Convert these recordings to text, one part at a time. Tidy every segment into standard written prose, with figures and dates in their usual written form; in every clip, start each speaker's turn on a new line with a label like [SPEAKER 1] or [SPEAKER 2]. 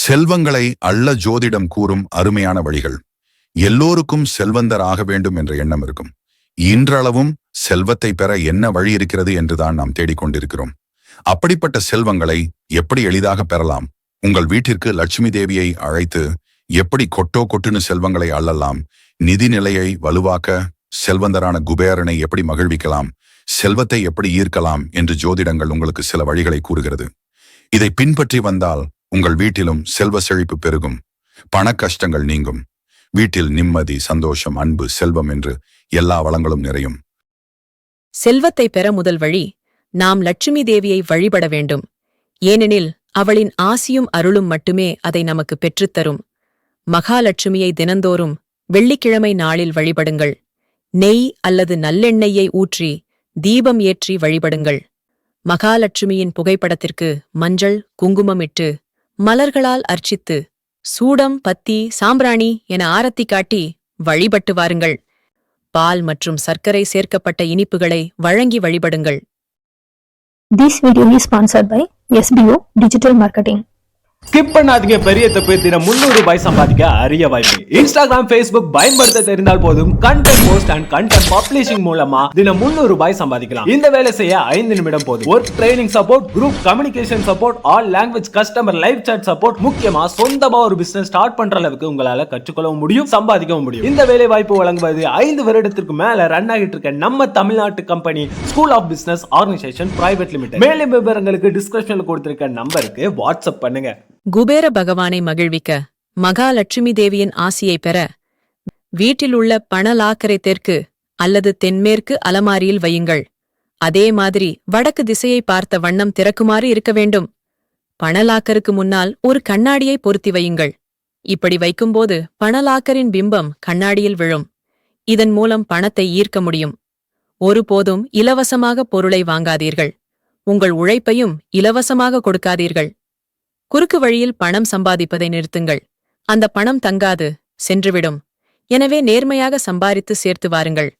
[SPEAKER 1] செல்வங்களை அள்ள ஜோதிடம் கூறும் அருமையான வழிகள். எல்லோருக்கும் செல்வந்தர் ஆக வேண்டும் என்ற எண்ணம் இருக்கும். இன்றளவும் செல்வத்தை பெற என்ன வழி இருக்கிறது என்றுதான் நாம் தேடிக்கொண்டிருக்கிறோம். அப்படிப்பட்ட செல்வங்களை எப்படி எளிதாக பெறலாம்? உங்கள் வீட்டிற்கு லட்சுமி தேவியை அழைத்து எப்படி கொட்டோ கொட்டுன்னு செல்வங்களை அள்ளலாம்? நிதி நிலையை வலுவாக்க செல்வந்தரான குபேரனை எப்படி மகிழ்விக்கலாம்? செல்வத்தை எப்படி ஈர்க்கலாம் என்று ஜோதிடங்கள் உங்களுக்கு சில வழிகளை கூறுகிறது. இதை பின்பற்றி வந்தால் உங்கள் வீட்டிலும் செல்வ செழிப்பு பெருகும், பண கஷ்டங்கள் நீங்கும், வீட்டில் நிம்மதி, சந்தோஷம், அன்பு, செல்வம் என்று எல்லா வளங்களும் நிறையும்.
[SPEAKER 2] செல்வத்தை பெற முதல் வழி, நாம் லட்சுமி தேவியை வழிபட வேண்டும். ஏனெனில் அவளின் ஆசியும் அருளும் மட்டுமே அதை நமக்கு பெற்றுத்தரும். மகாலட்சுமியை தினந்தோறும் வெள்ளிக்கிழமை நாளில் வழிபடுங்கள். நெய் அல்லது நல்லெண்ணெயை ஊற்றி தீபம் ஏற்றி வழிபடுங்கள். மகாலட்சுமியின் புகைப்படத்திற்கு மஞ்சள், குங்குமம் இட்டு மலர்களால் அர்ச்சித்து சூடம், பத்தி, சாம்பிராணி என ஆரத்தி காட்டி வழிபட்டு வாருங்கள். பால் மற்றும் சர்க்கரை சேர்க்கப்பட்ட இனிப்புகளை வழங்கி வழிபடுங்கள்.
[SPEAKER 3] This video is sponsored by SBO Digital Marketing.
[SPEAKER 4] Skip பண்ணாதீங்க, பெரிய தப்பு. தினம் 300 ரூபாய் சம்பாதிக்க அரிய வாய்ப்பு. இன்ஸ்டாகிராம், ஃபேஸ்புக் பயன்படுத்த தெரிந்தால் போதும் content post and content publishing மூலமா தினம் 300 ரூபாய் சம்பாதிக்கலாம். இந்த வேலை செய்ய 5 நிமிடம் போதும். Work training support, group communication support, all language customer live chat support, முக்கியமா சொந்தமா ஒரு பிசினஸ் ஸ்டார்ட் பண்ற அளவுக்கு உங்களால கற்றுக்கொள்ளவும் முடியும், சம்பாதிக்கவும் முடியும். இந்த வேலை வாய்ப்பு வழங்குவது 5 வருடத்திற்கு மேல ரன் ஆகிட்டு இருக்க நம்ம தமிழ்நாட்டு company school of business organisation private limited. மேலும் விவரங்களுக்கு டிஸ்கிரிப்ஷன்ல கொடுத்திருக்க நம்பருக்கு வாட்ஸ்அப் பண்ணுங்க.
[SPEAKER 2] குபேர பகவானை மகிழ்விக்க, மகாலட்சுமி தேவியின் ஆசியை பெற வீட்டிலுள்ள பண லாக்கரை தெற்கு அல்லது தென்மேற்கு அலமாரியில் வையுங்கள். அதே மாதிரி வடக்கு திசையை பார்த்த வண்ணம் திறக்குமாறு இருக்க வேண்டும். பண லாக்கருக்கு முன்னால் ஒரு கண்ணாடியை பொருத்தி வையுங்கள். இப்படி வைக்கும்போது பண லாக்கரின் பிம்பம் கண்ணாடியில் விழும். இதன் மூலம் பணத்தை ஈர்க்க முடியும். ஒருபோதும் இலவசமாக பொருளை வாங்காதீர்கள். உங்கள் உழைப்பையும் இலவசமாக கொடுக்காதீர்கள். குறுக்கு வழியில் பணம் சம்பாதிப்பதை நிறுத்துங்கள். அந்த பணம் தங்காது, சென்றுவிடும். எனவே நேர்மையாக சம்பாதித்து சேர்த்து வாருங்கள்.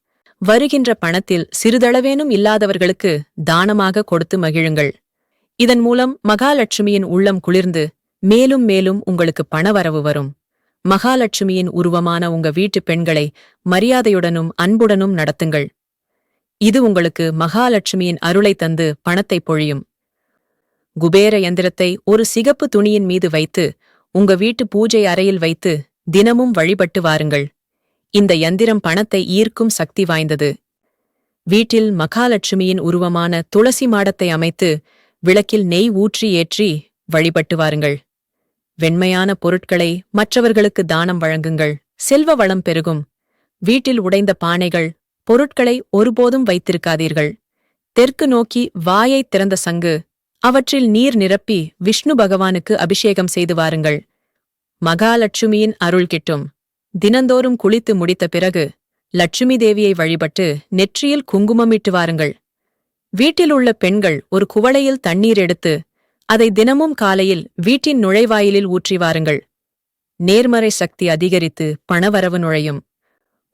[SPEAKER 2] வருகின்ற பணத்தில் சிறிதளவேனும் இல்லாதவர்களுக்கு தானமாக கொடுத்து மகிழுங்கள். இதன் மூலம் மகாலட்சுமியின் உள்ளம் குளிர்ந்து மேலும் மேலும் உங்களுக்கு பணவரவு வரும். மகாலட்சுமியின் உருவமான உங்க வீட்டு பெண்களை மரியாதையுடனும் அன்புடனும் நடத்துங்கள். இது உங்களுக்கு மகாலட்சுமியின் அருளை தந்து பணத்தை பொழியும். குபேர யந்திரத்தை ஒரு சிகப்பு துணியின் மீது வைத்து உங்க வீட்டு பூஜை அறையில் வைத்து தினமும் வழிபட்டு வாருங்கள். இந்த யந்திரம் பணத்தை ஈர்க்கும் சக்தி வாய்ந்தது. வீட்டில் மகாலட்சுமியின் உருவமான துளசி மாடத்தை அமைத்து விளக்கில் நெய் ஊற்றி ஏற்றி வழிபட்டு வாருங்கள். வெண்மையான பொருட்களை மற்றவர்களுக்கு தானம் வழங்குங்கள். செல்வ வளம் பெருகும். வீட்டில் உடைந்த பானைகள், பொருட்களை ஒருபோதும் வைத்திருக்காதீர்கள். தெற்கு நோக்கி வாயை திறந்த சங்கு, அவற்றில் நீர் நிரப்பி விஷ்ணு பகவானுக்கு அபிஷேகம் செய்து வாருங்கள். மகாலட்சுமியின் அருள் கிட்டும். தினந்தோறும் குளித்து முடித்த பிறகு லட்சுமி தேவியை வழிபட்டு நெற்றியில் குங்குமமிட்டு வாருங்கள். வீட்டிலுள்ள பெண்கள் ஒரு குவளையில் தண்ணீர் எடுத்து அதை தினமும் காலையில் வீட்டின் நுழைவாயிலில் ஊற்றி வாருங்கள். நேர்மறை சக்தி அதிகரித்து பணவரவு நுழையும்.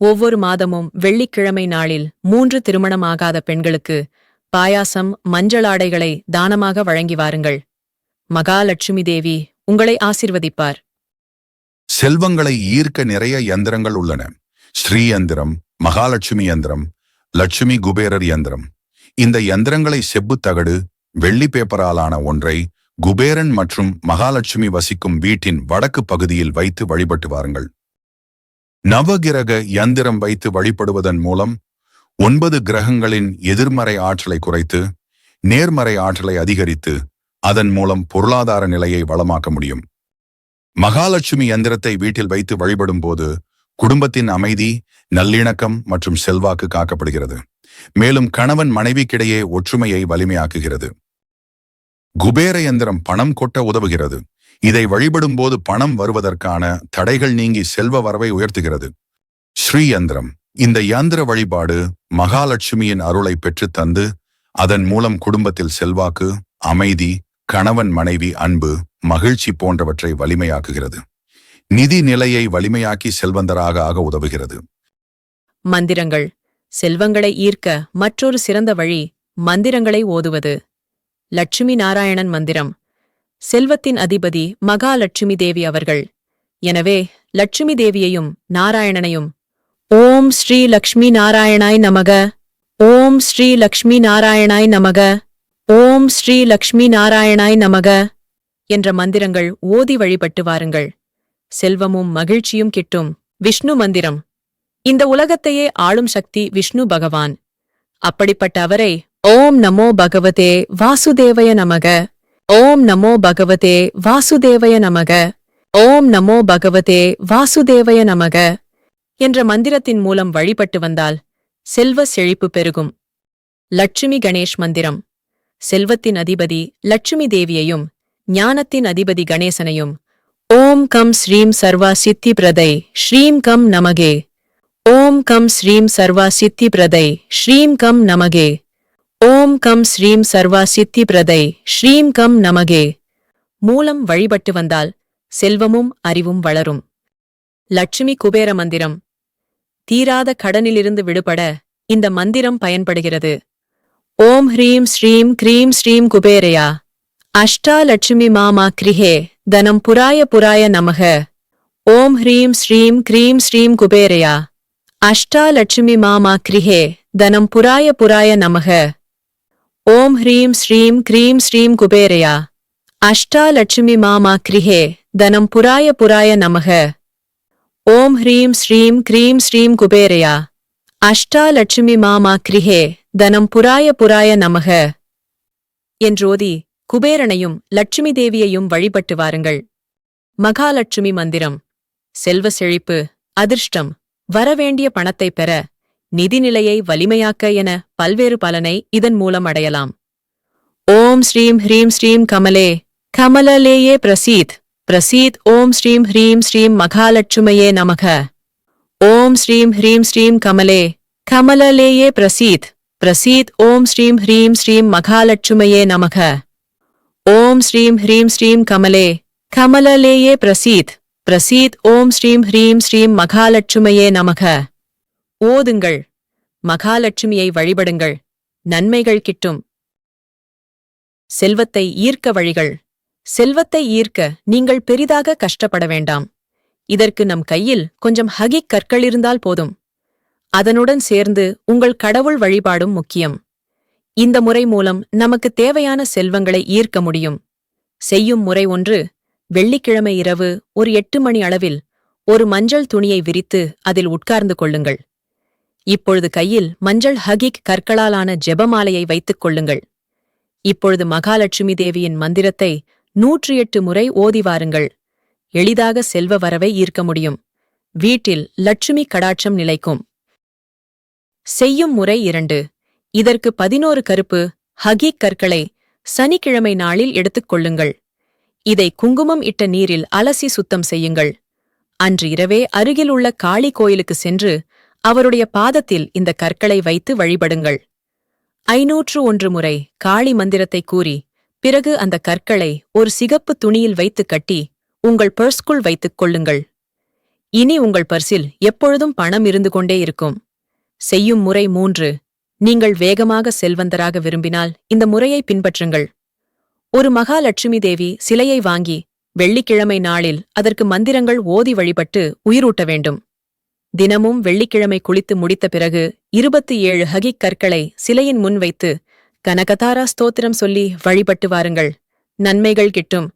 [SPEAKER 2] ஒவ்வொரு மாதமும் வெள்ளிக்கிழமை நாளில் 3 திருமணமாகாத பெண்களுக்கு பாயாசம், மஞ்சள் ஆடைகளை தானமாக வழங்கி வாருங்கள். மகாலட்சுமி தேவி உங்களை ஆசிர்வதிப்பார்.
[SPEAKER 1] செல்வங்களை ஈர்க்க நிறைய யந்திரங்கள் உள்ளன. ஸ்ரீ யந்திரம், மகாலட்சுமி யந்திரம், லட்சுமி குபேரர் யந்திரம். இந்த யந்திரங்களை செப்பு தகடு, வெள்ளி பேப்பராலான ஒன்றை குபேரன் மற்றும் மகாலட்சுமி வசிக்கும் வீட்டின் வடக்கு பகுதியில் வைத்து வழிபட்டு வாருங்கள். நவகிரக யந்திரம் வைத்து வழிபடுவதன் மூலம் 9 கிரகங்களின் எதிர்மறை ஆற்றலை குறைத்து நேர்மறை ஆற்றலை அதிகரித்து அதன் மூலம் பொருளாதார நிலையை வளமாக்க முடியும். மகாலட்சுமி யந்திரத்தை வீட்டில் வைத்து வழிபடும் போது குடும்பத்தின் அமைதி, நல்லிணக்கம் மற்றும் செல்வாக்கு காக்கப்படுகிறது. மேலும் கணவன் மனைவிக்கிடையே ஒற்றுமையை வலிமையாக்குகிறது. குபேர யந்திரம் பணம் கொட்ட உதவுகிறது. இதை வழிபடும் போது பணம் வருவதற்கான தடைகள் நீங்கி செல்வ வரவை உயர்த்துகிறது. ஸ்ரீ யந்திரம். இந்த யந்திர வழிபாடு மகாலட்சுமியின் அருளை பெற்று தந்து அதன் மூலம் குடும்பத்தில் செல்வாக்கு, அமைதி, கணவன் மனைவி அன்பு, மகிழ்ச்சி போன்றவற்றை வலிமையாக்குகிறது. நிதி நிலையை வலிமையாக்கி செல்வந்தராக ஆக உதவுகிறது.
[SPEAKER 2] மந்திரங்கள். செல்வங்களை ஈர்க்க மற்றொரு சிறந்த வழி மந்திரங்களை ஓதுவது. லட்சுமி நாராயணன் மந்திரம். செல்வத்தின் அதிபதி மகாலட்சுமி தேவி அவர்கள். எனவே லட்சுமி தேவியையும் நாராயணனையும் ஓம் ஸ்ரீ லக்ஷ்மி நாராயணாய் நமக, ஓம் ஸ்ரீ லக்ஷ்மி நாராயணாய் நமக, ஓம் ஸ்ரீ லக்ஷ்மி நாராயணாய் நமக என்ற மந்திரங்கள் ஓதி வழிபட்டு வாருங்கள். செல்வமும் மகிழ்ச்சியும் கிட்டும். விஷ்ணு மந்திரம். இந்த உலகத்தையே ஆளும் சக்தி விஷ்ணு பகவான். அப்படிப்பட்ட அவரை ஓம் நமோ பகவதே வாசுதேவய நமக, ஓம் நமோ பகவதே வாசுதேவய நமக, ஓம் நமோ பகவதே வாசுதேவய நமக என்ற மந்திரத்தின் மூலம் வழிபட்டு வந்தால் செல்வ செழிப்பு பெருகும். லட்சுமி கணேஷ் மந்திரம். செல்வத்தின் அதிபதி லட்சுமி தேவியையும் ஞானத்தின் அதிபதி கணேசனையும் ஓம் கம் ஸ்ரீம் சர்வா சித்தி பிரதை ஸ்ரீம் கம் நமகே, ஓம் கம் ஸ்ரீம் சர்வா சித்தி பிரதை ஸ்ரீம் கம் நமகே, ஓம் கம் ஸ்ரீம் சர்வா சித்தி பிரதை ஸ்ரீம் கம் நமகே மூலம் வழிபட்டு வந்தால் செல்வமும் அறிவும் வளரும். லட்சுமி குபேர மந்திரம். தீராத கடனிலிருந்து விடுபட இந்த மந்திரம் பயன்படுகிறது. ஓம் ஹ்ரீம் ஸ்ரீம் க்ரீம் ஸ்ரீம் குபேரயா அஷ்டாலட்சுமி மாமா கிரிஹே தனம் புராய புராய நமக, ஓம் ஹ்ரீம் ஸ்ரீம் க்ரீம் ஸ்ரீம் குபேரயா அஷ்டாலட்சுமி மாமா கிரிஹே தனம் புராய புராய நமக, ஓம் ஹ்ரீம் ஸ்ரீம் க்ரீம் ஸ்ரீம் குபேரயா அஷ்டாலட்சுமி மாமா கிரிஹே தனம் புராய புராய நமக, ஓம் ஹ்ரீம் ஸ்ரீம் க்ரீம் ஸ்ரீம் குபேரயா அஷ்டாலட்சுமி மாமா கிரிஹே தனம் புராய புராய நமக என்றோதி குபேரனையும் லட்சுமி தேவியையும் வழிபட்டு வாருங்கள். மகாலட்சுமி மந்திரம். செல்வ செழிப்பு, அதிர்ஷ்டம், வரவேண்டிய பணத்தை பெற, நிதிநிலையை வலிமையாக்க என பல்வேறு பலனை இதன் மூலம் அடையலாம். ஓம் ஸ்ரீம் ஹ்ரீம் ஸ்ரீம் கமலே கமலலேயே பிரசீத் பிரசீத், ஓம் ஸ்ரீம் ஹ்ரீம் ஸ்ரீம் மகாலட்சுமையே நமக, ஓம் ஸ்ரீம் ஹ்ரீம் ஸ்ரீம் கமலே கமலலேயே பிரசீத் பிரசீத், ஓம் ஸ்ரீம் ஹ்ரீம் ஸ்ரீம் மகாலட்சுமையே நமக, ஓம் ஸ்ரீம் ஹ்ரீம் ஸ்ரீம் கமலே கமலலேயே பிரசீத் பிரசீத், ஓம் ஸ்ரீம் ஹ்ரீம் ஸ்ரீம் மகாலட்சுமையே நமக. ஓதுங்கள். மகாலட்சுமியை வழிபடுங்கள். நன்மைகள் கிட்டும். செல்வத்தை ஈர்க்க வழிகள். செல்வத்தை ஈர்க்க நீங்கள் பெரிதாக கஷ்டப்பட வேண்டாம். இதற்கு நம் கையில் கொஞ்சம் ஹகிக் கற்கள் இருந்தால் போதும். அதனுடன் சேர்ந்து உங்கள் கடவுள் வழிபாடும் முக்கியம். இந்த முறை மூலம் நமக்கு தேவையான செல்வங்களை ஈர்க்க முடியும். செய்யும் முறை ஒன்று. வெள்ளிக்கிழமை இரவு ஒரு 8 மணி அளவில் ஒரு மஞ்சள் துணியை விரித்து அதில் உட்கார்ந்து கொள்ளுங்கள். இப்பொழுது கையில் மஞ்சள் ஹகிக் கற்களாலான ஜெபமாலையை வைத்துக் கொள்ளுங்கள். இப்பொழுது மகாலட்சுமி தேவியின் மந்திரத்தை 108 முறை ஓதி வாருங்கள். எளிதாக செல்வ வரவை ஈர்க்க முடியும். வீட்டில் லட்சுமி கடாட்சம் நிலைக்கும். செய்யும் முறை 2. இதற்கு 11 கருப்பு ஹகிக் கற்களை சனிக்கிழமை நாளில் எடுத்துக் கொள்ளுங்கள். இதை குங்குமம் இட்ட நீரில் அலசி சுத்தம் செய்யுங்கள். அன்று இரவே அருகில் உள்ள காளி கோயிலுக்கு சென்று அவருடைய பாதத்தில் இந்த கற்களை வைத்து வழிபடுங்கள். 501 முறை காளி மந்திரத்தை கூறி பிறகு அந்த கற்களை ஒரு சிகப்பு துணியில் வைத்து கட்டி உங்கள் பர்ஸ்குள் வைத்துக் கொள்ளுங்கள். இனி உங்கள் பர்சில் எப்பொழுதும் பணம் இருந்து கொண்டே இருக்கும். செய்யும் முறை 3. நீங்கள் வேகமாக செல்வந்தராக விரும்பினால் இந்த முறையை பின்பற்றுங்கள். ஒரு மகாலட்சுமி தேவி சிலையை வாங்கி வெள்ளிக்கிழமை நாளில் அதற்கு மந்திரங்கள் ஓதி வழிபட்டு உயிரூட்ட வேண்டும். தினமும் வெள்ளிக்கிழமை குளித்து முடித்த பிறகு 27 ஹகிக் கற்களை சிலையின் முன் வைத்து கனகதாரா ஸ்தோத்திரம் சொல்லி வழிபட்டு வாருங்கள். நன்மைகள் கிட்டும்.